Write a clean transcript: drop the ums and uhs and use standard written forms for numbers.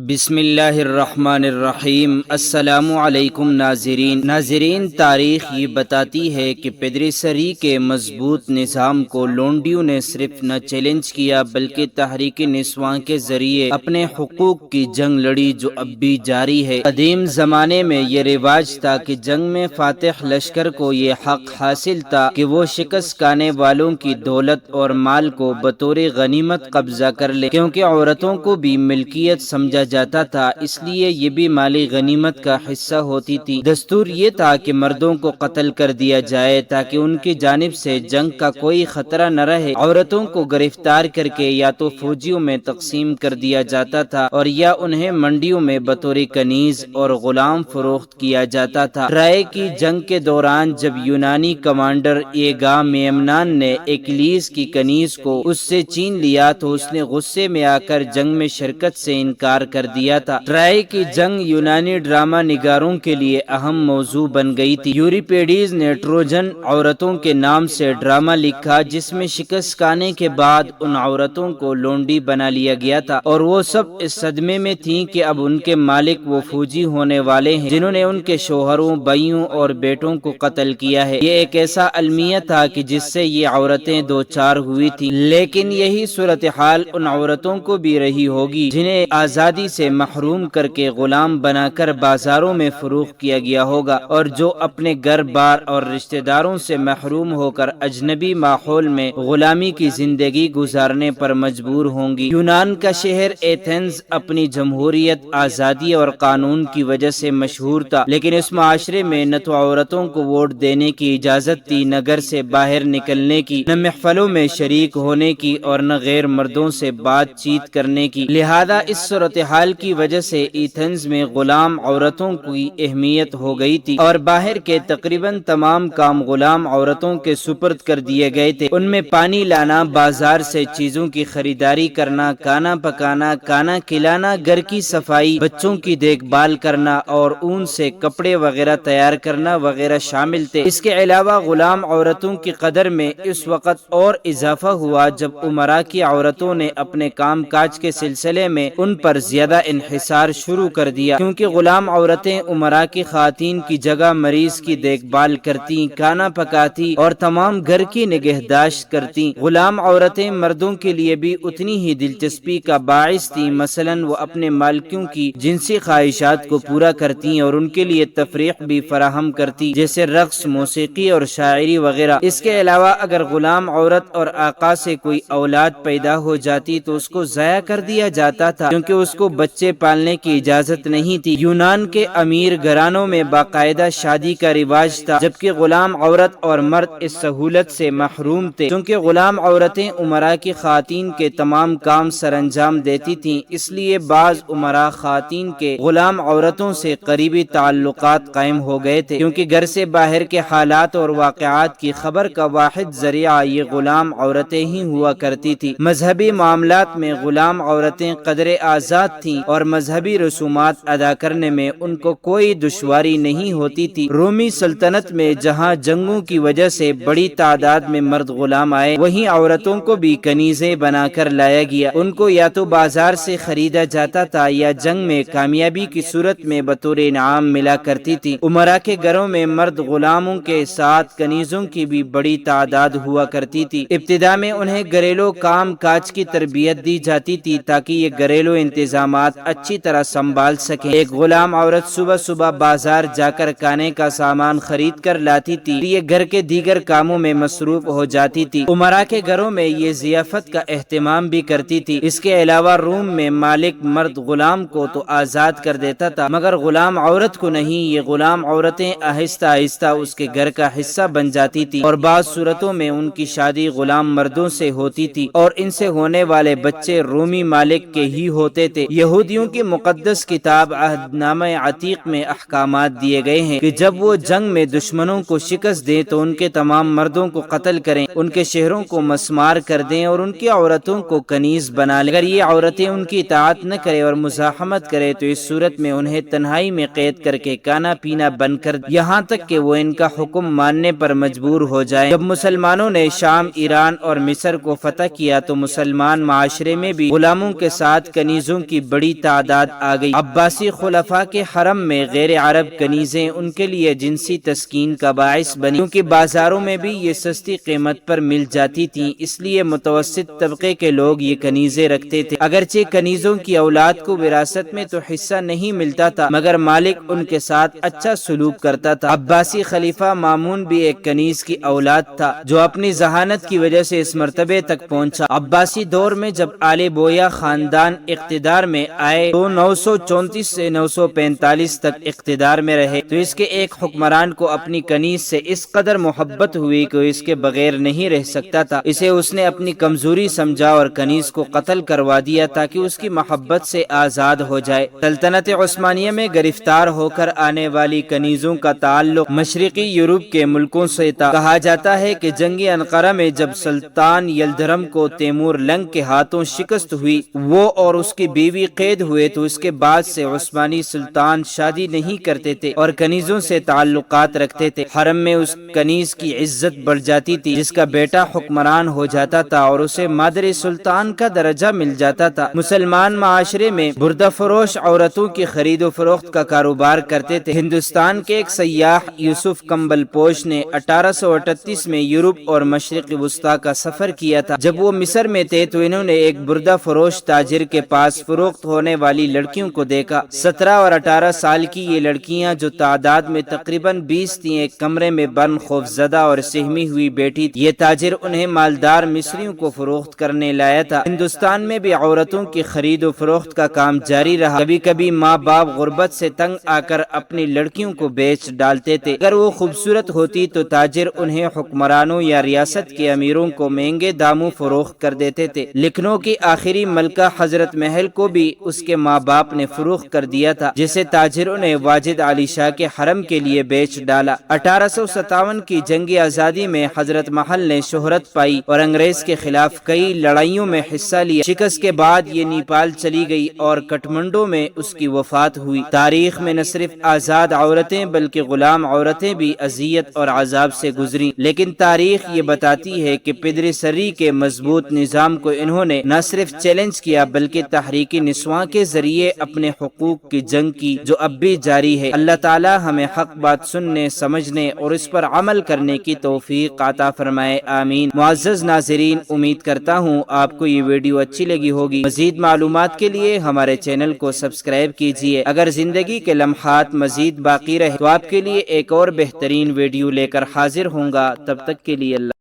بسم اللہ الرحمن الرحیم۔ السلام علیکم ناظرین، تاریخ یہ بتاتی ہے کہ پیدریسری کے مضبوط نظام کو لونڈیوں نے صرف نہ چیلنج کیا بلکہ تحریک نسواں کے ذریعے اپنے حقوق کی جنگ لڑی، جو اب بھی جاری ہے۔ قدیم زمانے میں یہ رواج تھا کہ جنگ میں فاتح لشکر کو یہ حق حاصل تھا کہ وہ شکست کھانے والوں کی دولت اور مال کو بطور غنیمت قبضہ کر لے، کیونکہ عورتوں کو بھی ملکیت سمجھا جاتا تھا، اس لیے یہ بھی مالی غنیمت کا حصہ ہوتی تھی۔ دستور یہ تھا کہ مردوں کو قتل کر دیا جائے تاکہ ان کی جانب سے جنگ کا کوئی خطرہ نہ رہے۔ عورتوں کو گرفتار کر کے یا تو فوجیوں میں تقسیم کر دیا جاتا تھا اور یا انہیں منڈیوں میں بطور کنیز اور غلام فروخت کیا جاتا تھا۔ ٹرائے کی جنگ کے دوران جب یونانی کمانڈر ایگامیمنان نے ایکلیز کی کنیز کو اس سے چھین لیا تو اس نے غصے میں آ کر جنگ میں شرکت سے انکار کر دیا تھا۔ ٹرائے کی جنگ یونانی ڈرامہ نگاروں کے لیے اہم موضوع بن گئی تھی۔ یوریپیڈیز نے ٹروجن عورتوں کے نام سے ڈرامہ لکھا جس میں شکست کھانے کے بعد ان عورتوں کو لونڈی بنا لیا گیا تھا، اور وہ سب اس صدمے میں تھیں کہ اب ان کے مالک وہ فوجی ہونے والے ہیں جنہوں نے ان کے شوہروں، بھائیوں اور بیٹوں کو قتل کیا ہے۔ یہ ایک ایسا المیہ تھا کہ جس سے یہ عورتیں دو چار ہوئی تھیں، لیکن یہی صورتحال ان عورتوں کو بھی رہی ہوگی جنہیں آزادی سے محروم کر کے غلام بنا کر بازاروں میں فروخت کیا گیا ہوگا، اور جو اپنے گھر بار اور رشتہ داروں سے محروم ہو کر اجنبی ماحول میں غلامی کی زندگی گزارنے پر مجبور ہوں گی۔ یونان کا شہر ایتھنز اپنی جمہوریت، آزادی اور قانون کی وجہ سے مشہور تھا، لیکن اس معاشرے میں نہ تو عورتوں کو ووٹ دینے کی اجازت تھی، نہ گھر سے باہر نکلنے کی، نہ محفلوں میں شریک ہونے کی، اور نہ غیر مردوں سے بات چیت کرنے کی۔ لہذا اس صورتحال کی وجہ سے ایتھنز میں غلام عورتوں کی اہمیت ہو گئی تھی، اور باہر کے تقریباً تمام کام غلام عورتوں کے سپرد کر دیے گئے تھے۔ ان میں پانی لانا، بازار سے چیزوں کی خریداری کرنا، کھانا پکانا، کھانا کھلانا، گھر کی صفائی، بچوں کی دیکھ بھال کرنا اور اون سے کپڑے وغیرہ تیار کرنا وغیرہ شامل تھے۔ اس کے علاوہ غلام عورتوں کی قدر میں اس وقت اور اضافہ ہوا جب امراء کی عورتوں نے اپنے کام کاج کے سلسلے میں ان پر زیادہ انحصار شروع کر دیا، کیونکہ غلام عورتیں امراء کی خواتین کی جگہ مریض کی دیکھ بھال کرتی، کھانا پکاتی اور تمام گھر کی نگہداشت کرتی۔ غلام عورتیں مردوں کے لیے بھی اتنی ہی دلچسپی کا باعث تھیں، مثلاً وہ اپنے مالکوں کی جنسی خواہشات کو پورا کرتی اور ان کے لیے تفریح بھی فراہم کرتی، جیسے رقص، موسیقی اور شاعری وغیرہ۔ اس کے علاوہ اگر غلام عورت اور آقا سے کوئی اولاد پیدا ہو جاتی تو اس کو ضائع کر دیا جاتا تھا، کیونکہ اس کو بچے پالنے کی اجازت نہیں تھی۔ یونان کے امیر گھرانوں میں باقاعدہ شادی کا رواج تھا، جبکہ غلام عورت اور مرد اس سہولت سے محروم تھے۔ چونکہ غلام عورتیں امراء کی خواتین کے تمام کام سر انجام دیتی تھیں، اس لیے بعض امراء خواتین کے غلام عورتوں سے قریبی تعلقات قائم ہو گئے تھے، کیونکہ گھر سے باہر کے حالات اور واقعات کی خبر کا واحد ذریعہ یہ غلام عورتیں ہی ہوا کرتی تھی۔ مذہبی معاملات میں غلام عورتیں قدر آزاد تھیں اور مذہبی رسومات ادا کرنے میں ان کو کوئی دشواری نہیں ہوتی تھی۔ رومی سلطنت میں جہاں جنگوں کی وجہ سے بڑی تعداد میں مرد غلام آئے، وہیں عورتوں کو بھی کنیزیں بنا کر لایا گیا۔ ان کو یا تو بازار سے خریدا جاتا تھا یا جنگ میں کامیابی کی صورت میں بطور انعام ملا کرتی تھی۔ امراء کے گھروں میں مرد غلاموں کے ساتھ کنیزوں کی بھی بڑی تعداد ہوا کرتی تھی۔ ابتدا میں انہیں گھریلو کام کاج کی تربیت دی جاتی تھی تاکہ یہ گھریلو انتظامات اچھی طرح سنبھال سکیں۔ ایک غلام عورت صبح صبح بازار جا کر کھانے کا سامان خرید کر لاتی تھی، یہ گھر کے دیگر کاموں میں مصروف ہو جاتی تھی۔ امراء کے گھروں میں یہ ضیافت کا اہتمام بھی کرتی تھی۔ اس کے علاوہ روم میں مالک مرد غلام کو تو آزاد کر دیتا تھا مگر غلام عورت کو نہیں۔ یہ غلام عورتیں آہستہ آہستہ اس کے گھر کا حصہ بن جاتی تھی، اور بعض صورتوں میں ان کی شادی غلام مردوں سے ہوتی تھی، اور ان سے ہونے والے بچے رومی مالک کے ہی ہوتے تھے۔ یہودیوں کی مقدس کتاب عہد نامہ عتیق میں احکامات دیے گئے ہیں کہ جب وہ جنگ میں دشمنوں کو شکست دیں تو ان کے تمام مردوں کو قتل کریں، ان کے شہروں کو مسمار کر دیں اور ان کی عورتوں کو کنیز بنا لیں۔ اگر یہ عورتیں ان کی اطاعت نہ کرے اور مزاحمت کرے تو اس صورت میں انہیں تنہائی میں قید کر کے کھانا پینا بند کر دیں، یہاں تک کہ وہ ان کا حکم ماننے پر مجبور ہو جائیں۔ جب مسلمانوں نے شام، ایران اور مصر کو فتح کیا تو مسلمان معاشرے میں بھی غلاموں کے ساتھ کنیزوں کی بڑی تعداد آ گئی۔ عباسی خلفاء کے حرم میں غیر عرب کنیزیں ان کے لیے جنسی تسکین کا باعث بنی، کیونکہ بازاروں میں بھی یہ سستی قیمت پر مل جاتی تھیں، اس لیے متوسط طبقے کے لوگ یہ کنیزیں رکھتے تھے۔ اگرچہ کنیزوں کی اولاد کو وراثت میں تو حصہ نہیں ملتا تھا، مگر مالک ان کے ساتھ اچھا سلوک کرتا تھا۔ عباسی خلیفہ مامون بھی ایک کنیز کی اولاد تھا جو اپنی ذہانت کی وجہ سے اس مرتبے تک پہنچا۔ عباسی دور میں جب آل بویا خاندان اقتدار میں آئے تو 934 سے 945 تک اقتدار میں رہے، تو اس کے ایک حکمران کو اپنی کنیز سے اس قدر محبت ہوئی کہ اس کے بغیر نہیں رہ سکتا تھا۔ اسے اس نے اپنی کمزوری سمجھا اور کنیز کو قتل کروا دیا تاکہ اس کی محبت سے آزاد ہو جائے۔ سلطنت عثمانیہ میں گرفتار ہو کر آنے والی کنیزوں کا تعلق مشرقی یورپ کے ملکوں سے تھا۔ کہا جاتا ہے کہ جنگ انقرہ میں جب سلطان یلدرم کو تیمور لنگ کے ہاتھوں شکست ہوئی، وہ اور اس کی بیوی قید ہوئے، تو اس کے بعد سے عثمانی سلطان شادی نہیں کرتے تھے اور کنیزوں سے تعلقات رکھتے تھے۔ حرم میں اس کنیز کی عزت بڑھ جاتی تھی جس کا بیٹا حکمران ہو جاتا تھا اور اسے مادر سلطان کا درجہ مل جاتا تھا۔ مسلمان معاشرے میں بردہ فروش عورتوں کی خرید و فروخت کا کاروبار کرتے تھے۔ ہندوستان کے ایک سیاح یوسف کمبل پوش نے 1838 میں یورپ اور مشرق وسطی کا سفر کیا تھا۔ جب وہ مصر میں تھے تو انہوں نے ایک بردہ فروش تاجر کے پاس فروخت ہونے والی لڑکیوں کو دیکھا۔ 17 اور 18 سال کی یہ لڑکیاں جو تعداد میں تقریباً 20 تھیں، ایک کمرے میں بند خوفزدہ اور سہمی ہوئی بیٹھی تھی۔ یہ تاجر انہیں مالدار مصریوں کو فروخت کرنے لایا تھا۔ ہندوستان میں بھی عورتوں کی خرید و فروخت کا کام جاری رہا۔ کبھی کبھی ماں باپ غربت سے تنگ آ کر اپنی لڑکیوں کو بیچ ڈالتے تھے۔ اگر وہ خوبصورت ہوتی تو تاجر انہیں حکمرانوں یا ریاست کے امیروں کو مہنگے داموں فروخت کر دیتے تھے۔ لکھنؤ کی آخری ملکہ حضرت محل کو بھی اس کے ماں باپ نے فروخت کر دیا تھا، جسے تاجروں نے واجد علی شاہ کے حرم کے لیے بیچ ڈالا۔ 1857 کی جنگ آزادی میں حضرت محل نے شہرت پائی اور انگریز کے خلاف کئی لڑائیوں میں حصہ لیا۔ شکست کے بعد یہ نیپال چلی گئی اور کٹھمنڈو میں اس کی وفات ہوئی۔ تاریخ میں نہ صرف آزاد عورتیں بلکہ غلام عورتیں بھی اذیت اور عذاب سے گزری، لیکن تاریخ یہ بتاتی ہے کہ پیدر سری کے مضبوط نظام کو انہوں نے نہ صرف چیلنج کیا بلکہ تحریک نسواں کے ذریعے اپنے حقوق کی جنگ کی، جو اب بھی جاری ہے۔ اللہ تعالی ہمیں حق بات سننے، سمجھنے اور اس پر عمل کرنے کی توفیق عطا فرمائے، آمین۔ معزز ناظرین، امید کرتا ہوں آپ کو یہ ویڈیو اچھی لگی ہوگی۔ مزید معلومات کے لیے ہمارے چینل کو سبسکرائب کیجیے۔ اگر زندگی کے لمحات مزید باقی رہے تو آپ کے لیے ایک اور بہترین ویڈیو لے کر حاضر ہوں گا۔ تب تک کے لیے اللہ